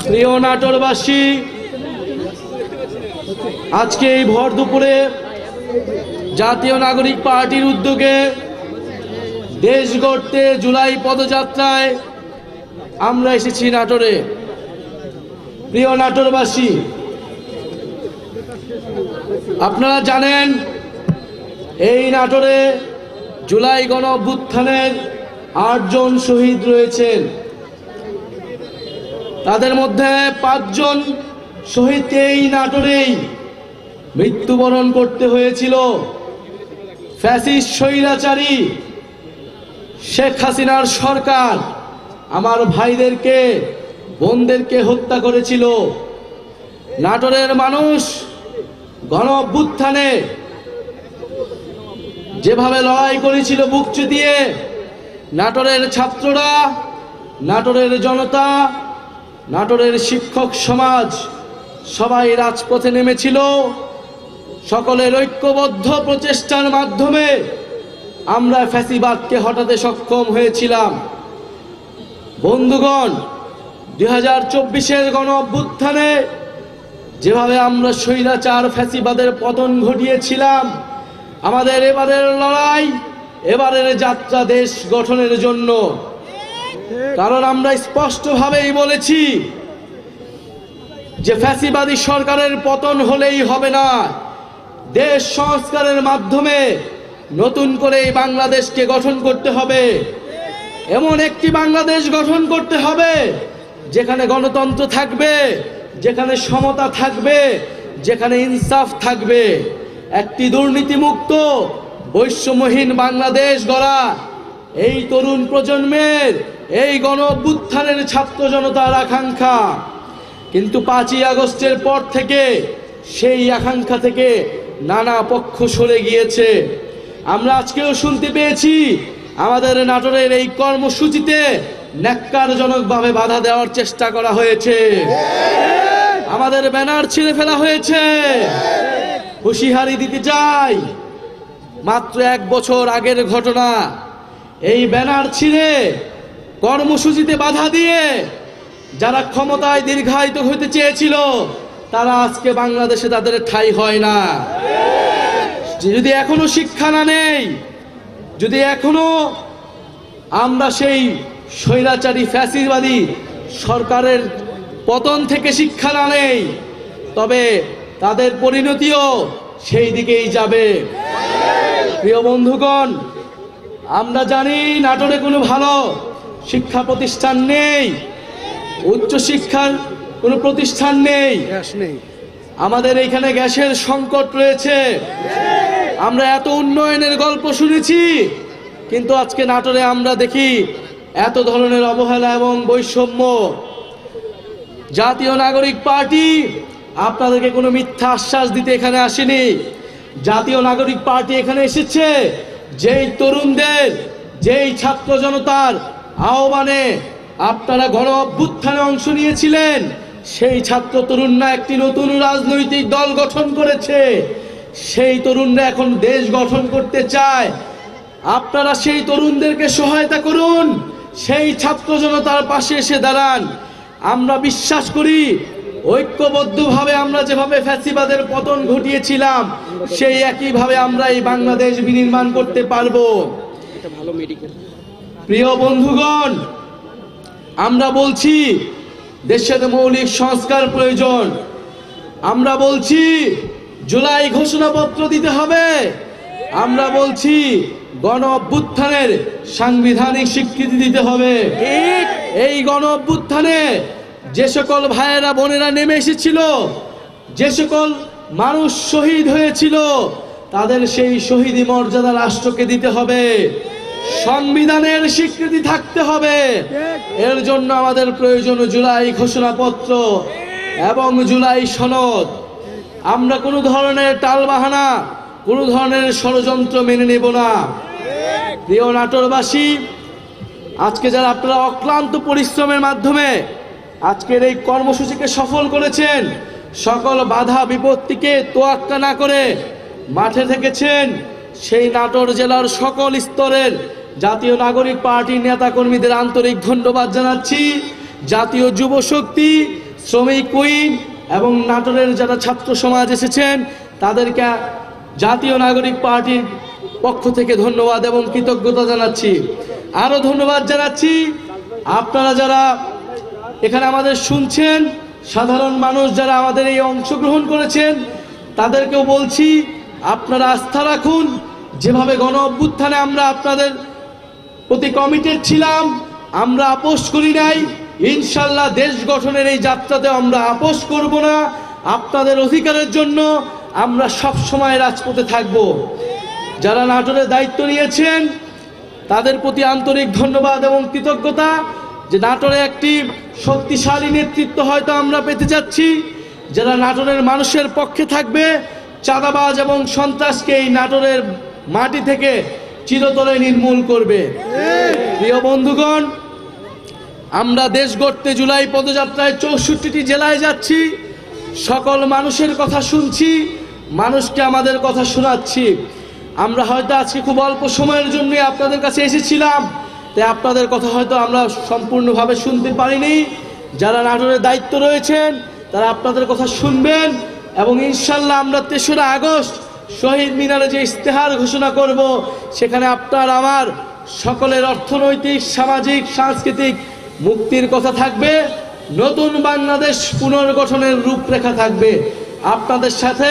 প্রিয় নাটোরবাসী, আজকে এই ভর দুপুরে জাতীয় নাগরিক পার্টির উদ্যোগে দেশ গড়তে জুলাই পদযাত্রায় আমরা এসেছি নাটোরে। প্রিয় নাটোরবাসী, আপনারা জানেন এই নাটোরে জুলাই গণ অভ্যুত্থানের ৮ জন শহীদ রয়েছেন। তাদের মধ্যে ৫ জন শহীদকে এই নাটোরেই মৃত্যুবরণ করতে হয়েছিল। ফ্যাসিস্ট স্বৈরাচারী শেখ হাসিনার সরকার আমার ভাইদেরকে, বোনদেরকে হত্যা করেছিল। নাটোরের মানুষ গণ অভ্যুত্থানে যেভাবে লড়াই করেছিল বুক চিতিয়ে, নাটোরের ছাত্ররা, নাটোরের জনতা, নাটোরের শিক্ষক সমাজ সবাই রাজপথে নেমেছিল। সকলের ঐক্যবদ্ধ প্রচেষ্টার মাধ্যমে আমরা ফ্যাসিবাদকে হটাতে সক্ষম হয়েছিলাম। বন্ধুগণ, 2024-এর গণ অভ্যুত্থানে যেভাবে আমরা স্বৈরাচার ফ্যাসিবাদের পতন ঘটিয়েছিলাম, আমাদের এবারের লড়াই, এবারের যাত্রা দেশ গঠনের জন্য। কারণ আমরা স্পষ্টভাবেই বলেছি যে ফ্যাসিবাদী সরকারের পতন হলেই হবে না, দেশ সংস্কারের মাধ্যমে নতুন করে এই বাংলাদেশকে গঠন করতে হবে। এমন একটি বাংলাদেশ গঠন করতে হবে যেখানে গণতন্ত্র থাকবে, যেখানে সমতা থাকবে, যেখানে ইনসাফ থাকবে। একটি দুর্নীতিমুক্ত বৈষম্যহীন বাংলাদেশ গড়া এই তরুণ প্রজন্মের, এই গণ অভ্যুত্থানের ছাত্র জনতার আকাঙ্ক্ষা। কিন্তু 5ই আগস্টের পর থেকে সেই আকাঙ্ক্ষা থেকে নানা পক্ষ সরে গিয়েছে। আমরা আজকেও শুনতে পেয়েছি আমাদের নাটোরের এই কর্মসূচিতে ন্যাক্কারজনকভাবে বাধা দেওয়ার চেষ্টা করা হয়েছে, আমাদের ব্যানার ছিঁড়ে ফেলা হয়েছে। হুঁশিয়ারি দিতে চাই, মাত্র 1 বছর আগের ঘটনা। এই ব্যানার ছিঁড়ে কর্মসূচিতে বাধা দিয়ে যারা ক্ষমতায় দীর্ঘায়িত হতে চেয়েছিল, তারা আজকে বাংলাদেশে তাদের ঠাঁই হয় না। যদি এখনো শিক্ষা না নেই, যদি এখনো আমরা সেই স্বৈরাচারী ফ্যাসিবাদী সরকারের পতন থেকে শিক্ষা না নেই, তবে তাদের পরিণতিও সেই দিকেই যাবে। প্রিয় বন্ধুগণ, আমরা জানি নাটোরে কোনো ভালো শিক্ষা প্রতিষ্ঠান নেই, উচ্চশিক্ষার কোনো প্রতিষ্ঠান নেই, আমাদের এখানে গ্যাসের সংকট রয়েছে। আমরা এত উন্নয়নের গল্প শুনেছি, কিন্তু আজকে নাটোরে আমরা দেখি এত ধরনের অবহেলা এবং বৈষম্য। জাতীয় নাগরিক পার্টি আপনাদেরকে কোনো মিথ্যা আশ্বাস দিতে এখানে আসেনি। জাতীয় নাগরিক পার্টি এখানে এসেছে যেই তরুণদের, যেই ছাত্র জনতার আহ্বানে আপনারা গণ অভ্যুত্থানে অংশ নিয়েছিলেন, সেই ছাত্র তরুণরা একটি নতুন রাজনৈতিক দল গঠন করেছে। সেই তরুণরা এখন দেশ গঠন করতে চায়। আপনারা সেই তরুণদেরকে সহায়তা করুন, সেই ছাত্র জনতার পাশে এসে দাঁড়ান। আমরা বিশ্বাস করি ঐক্যবদ্ধভাবে আমরা যেভাবে ফ্যাসিবাদের পতন ঘটিয়েছিলাম, সেই একইভাবে আমরা এই বাংলাদেশ বিনির্মাণ করতে পারবো। প্রিয় বন্ধুগণ, আমরা বলছি দেশের মৌলিক সংস্কার প্রয়োজন। আমরা বলছি জুলাই ঘোষণাপত্র দিতে হবে। আমরা বলছি গণ অভ্যুত্থানের সাংবিধানিক স্বীকৃতি দিতে হবে। এই গণ অভ্যুত্থানে যে সকল ভাইয়েরা বোনেরা নেমে এসেছিল, যে সকল মানুষ শহীদ হয়েছিল, তাদের সেই শহীদি মর্যাদা রাষ্ট্রকে দিতে হবে। সংবিধানের স্বীকৃতি থাকতে হবে। এর জন্য আমাদের প্রয়োজন জুলাই ঘোষণাপত্র এবং জুলাই সনদ। আমরা কোনো ধরনের টালবাহানা, কোনো ধরনের ষড়যন্ত্র মেনে নেব না। প্রিয় নাটোরবাসী, আজকে যারা আপনারা অক্লান্ত পরিশ্রমের মাধ্যমে আজকের এই কর্মসূচিকে সফল করেছেন, সকল বাধা বিপত্তিকে তোয়াক্কা না করে মাঠে থেকেছেন, সেই নাটোর জেলার সকল স্তরের জাতীয় নাগরিক পার্টির নেতাকর্মীদের আন্তরিক ধন্যবাদ জানাচ্ছি। জাতীয় যুব শক্তি শ্রমিক কুইন এবং নাটোরের যারা ছাত্র সমাজ এসেছেন তাদেরকে জাতীয় নাগরিক পার্টির পক্ষ থেকে ধন্যবাদ এবং কৃতজ্ঞতা জানাচ্ছি। আরো ধন্যবাদ জানাচ্ছি আপনারা যারা এখানে আমাদের শুনছেন, সাধারণ মানুষ যারা আমাদের এই অংশগ্রহণ করেছেন তাদেরকেও বলছি আপনারা আস্থা রাখুন। যেভাবে গণ অভ্যুত্থানে আমরা আপনাদের প্রতি কমিটেড ছিলাম, আমরা আপোষ করি নাই, ইনশাল্লাহ দেশ গঠনের এই যাত্রাতে আমরা আপোষ করব না। আপনাদের অধিকারের জন্য আমরা সব সময় রাজপথে থাকব। যারা নাটোরের দায়িত্ব নিয়েছেন তাদের প্রতি আন্তরিক ধন্যবাদ এবং কৃতজ্ঞতা, যে নাটোরে একটি শক্তিশালী নেতৃত্ব হয়তো আমরা পেতে যাচ্ছি, যারা নাটোরের মানুষের পক্ষে থাকবে, চাঁদাবাজ এবং সন্ত্রাসকে এই নাটোরের মাটি থেকে চিরতরে নির্মূল করবে। প্রিয় বন্ধুগণ, আমরা দেশ গড়তে জুলাই পদযাত্রায় 64টি জেলায় যাচ্ছি, সকল মানুষের কথা শুনছি, মানুষকে আমাদের কথা শোনাচ্ছি। আমরা হয়তো আজকে খুব অল্প সময়ের জন্য আপনাদের কাছে এসেছিলাম, তাই আপনাদের কথা হয়তো আমরা সম্পূর্ণভাবে শুনতে পারিনি। যারা নাটোরের দায়িত্ব রয়েছেন তারা আপনাদের কথা শুনবেন এবং ইনশাল্লাহ আমরা 3রা আগস্ট শহীদ মিনারে যে ইশতেহার ঘোষণা করব, সেখানে আপনার আমার সকলের অর্থনৈতিক, সামাজিক, সাংস্কৃতিক মুক্তির কথা থাকবে, নতুন বাংলাদেশ পুনর্গঠনের রূপরেখা থাকবে। আপনাদের সাথে